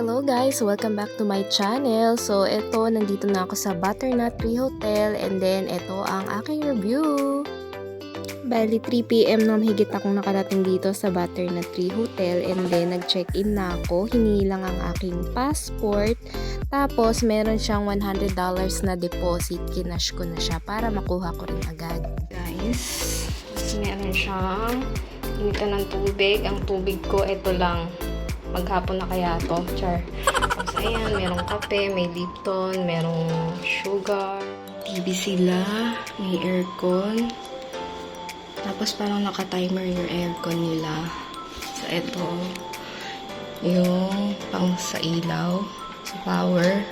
Hello guys! Welcome back to my channel. So, eto, nandito na ako sa Butternut Tree Hotel and then eto ang aking review. Bali, 3 PM na mahigit akong nakarating dito sa Butternut Tree Hotel and then nag-check-in na ako. Hiningi lang ang aking passport. Tapos, meron siyang $100 na deposit. Kinash ko na siya para makuha ko rin agad. Guys, meron siyang initan ng tubig. Ang tubig ko, ito lang. Maghapon na kaya to, char. Tapos ayan, merong kape, may Lipton, merong sugar. TV sila, may aircon. Tapos parang naka-timer yung aircon nila. So ito, yung pang sa ilaw, sa power.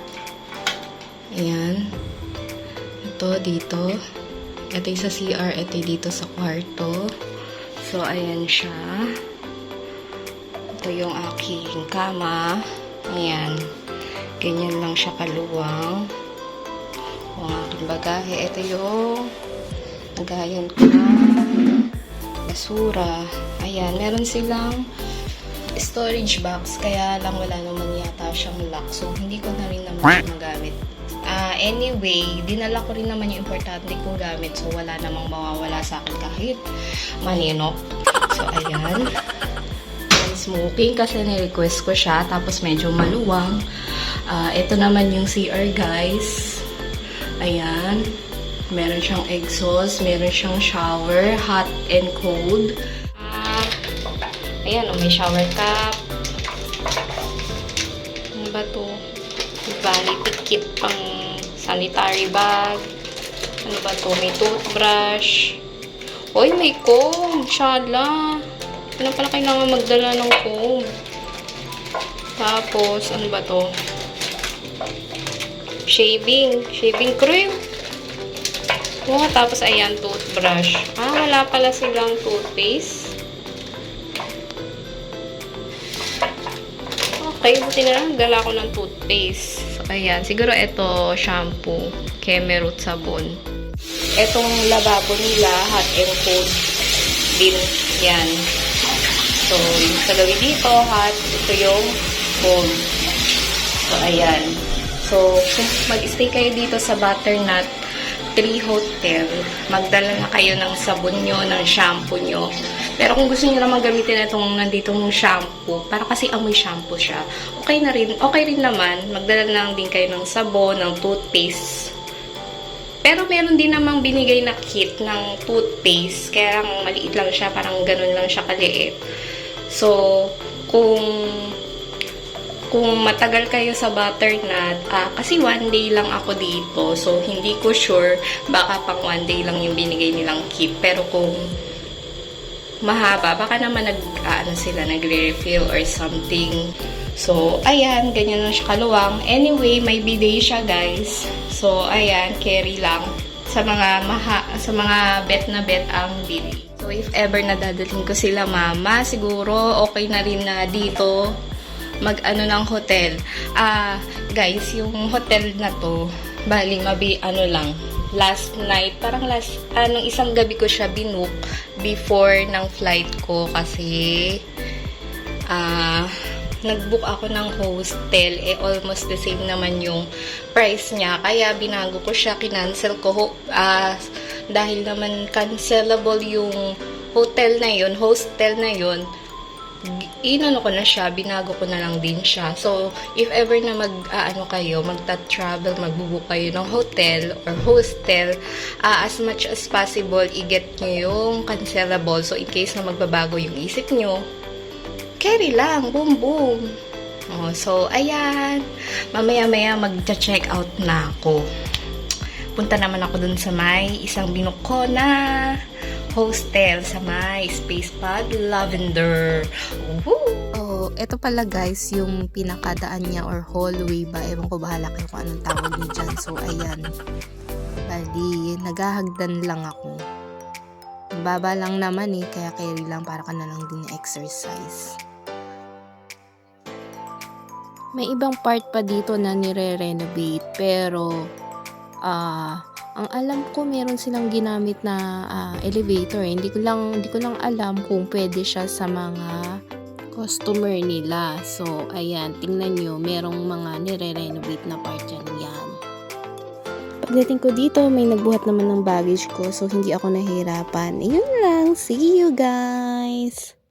Ayan. Ito dito. Ito yung sa CR, ito yung dito sa kwarto. So ayan siya. Ito yung aking kama. Ayan. Ganyan lang siya kaluwang. Ang aking bagahe. Ito yung nagayan ko na basura. Ayan. Meron silang storage box. Kaya lang wala naman yata siyang lock. So, hindi ko na rin naman magamit. Anyway, dinala ko rin naman yung importante kong gamit. So, wala namang mawawala sa akin kahit maninok. So, ayan. Smoking kasi ni-request ko siya. Tapos medyo maluwang. Ito naman yung CR guys. Ayan. Meron siyang exhaust. Meron siyang shower. Hot and cold. Ayan. May shower cap. Ano ba to? Vanity kit pang sanitary bag. Ano ba to? May toothbrush. Uy, may comb. Shala. Ano pala kailangan magdala ng comb? Tapos, ano ba to? Shaving cream. Oh, tapos ayan, toothbrush. Wala pala silang toothpaste. Okay, buti na lang dala ko ng toothpaste. So, ayan. Siguro ito, shampoo. Kemerut sabon. Etong lababo nila, hot and cold din. Yan. So, yung sa gawin dito, hot. Ito yung cold. So, ayan. So, kung mag-stay kayo dito sa Butternut Tree Hotel, magdala na kayo ng sabon nyo, ng shampoo nyo. Pero kung gusto nyo naman gamitin itong nanditong shampoo, para kasi amoy shampoo siya, okay na rin. Okay rin naman, magdala na lang din kayo ng sabon, ng toothpaste. Pero meron din namang binigay na kit ng toothpaste. Kaya lang maliit lang siya, parang ganun lang siya kaliit. So, kung matagal kayo sa Butternut, kasi one day lang ako dito. So, hindi ko sure, baka pang one day lang yung binigay nilang kit. Pero kung mahaba, baka naman nagre-refill or something. So, ayan, ganyan lang siya kaluwang. Anyway, may bidet siya, guys. So, ayan, carry lang. Sa mga bet na bet ang bidet. So, if ever nadadaling ko sila mama, siguro okay na rin na dito mag-ano ng hotel. Guys, yung hotel na to, bali, last night, nung isang gabi ko siya binook before ng flight ko kasi nag-book ako ng hostel, almost the same naman yung price niya. Kaya binago ko siya, kinancel ko. Dahil naman cancelable yung hostel na yun, inano ko na siya, binago ko na lang din siya. So, if ever na magta-travel, magbubook kayo ng hotel or hostel, as much as possible, i-get nyo yung cancelable. So, in case na magbabago yung isip nyo, carry lang, boom boom. So, ayan. Mamaya-maya magcha-check out na ako. Punta naman ako dun sa may isang binuko ko na hostel sa may Space Pad Lavender. Ito pala guys, yung pinakadaan niya or hallway ba. Ewan ko, bahala kayo kung anong tawag niyo dyan. So, ayan. Bali, naghahagdan lang ako. Baba lang naman kaya carry lang para ka na lang din exercise. May ibang part pa dito na nire-renovate, pero ang alam ko meron silang ginamit na elevator. Hindi ko lang alam kung pwede siya sa mga customer nila. So, ayan, tingnan nyo, merong mga nire-renovate na part yan. Yan. Pagdating ko dito, may nagbuhat naman ng baggage ko, so hindi ako nahirapan. Yun lang. See you guys!